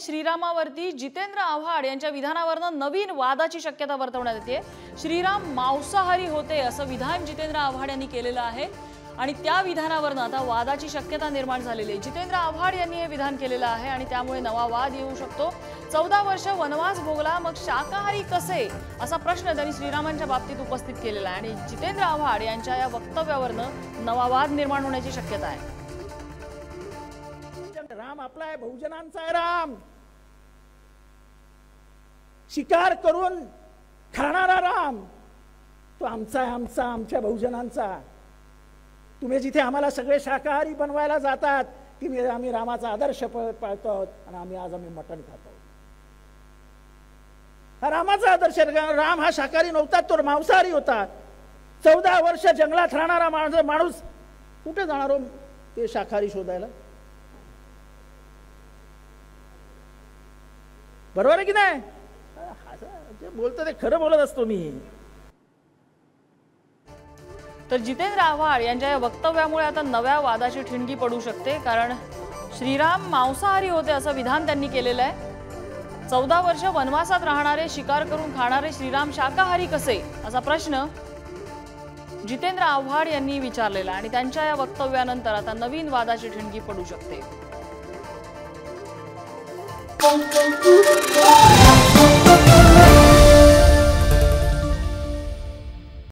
श्रीरामावरती जितेंद्र आव्हाड यांच्या विधानावरनं नवीन वादाची शक्यता वर्तवण्यात येते। श्रीराम मांसाहारी होते असं विधान जितेंद्र आव्हाड यांनी केलेलं आहे आणि त्या विधानावरनं आता वादाची शक्यता निर्माण झालेली आहे। जितेंद्र आव्हाड यांनी हे विधान केलेलं आहे आणि त्यामुळे नवा वाद येऊ शकतो। 14 वर्ष वनवास भोगला मग शाकाहारी कसे असा प्रश्न त्यांनी श्रीरामांच्या बाबतीत उपस्थित केलेला आहे आणि जितेंद्र आव्हाड यांच्या या वक्तव्यावरनं नवा वाद निर्माण होण्याची शक्यता आहे। राम आपला आहे, बहुजनांचा आहे राम। शिकार करून खाणारा राम तो आमचा आहे, आमच्या बहुजनांचा। तुम्ही जिथे आम्हाला सगळे शाकाहारी बनवायला जातात की आम्ही रामाचा आदर्श पाळतो आणि आम्ही मटण खातो। हा रामाचा आदर्श, राम हा शाकाहारी नव्हता, तो मांसाहारी होता। 14 वर्ष जंगलात राहणारा माणूस कुठे जाणार हो ते शाकाहारी शोधायला? बरोबर आहे की नाही? जे बोलतो ते खरं बोलत असतो मी। तर जितेंद्र आव्हाड यांच्या या वक्तव्यामुळे आता नव्या वादाची ठिणगी पडू शकते, कारण श्रीराम मांसाहारी होते असं विधान त्यांनी केलेलं आहे। 14 वर्ष वनवासात राहणारे, शिकार करून खाणारे श्रीराम शाकाहारी कसे असा प्रश्न जितेंद्र आव्हाड यांनी विचारलेला आणि त्यांच्या या वक्तव्यानंतर आता नवीन वादाची ठिणगी पडू शकते।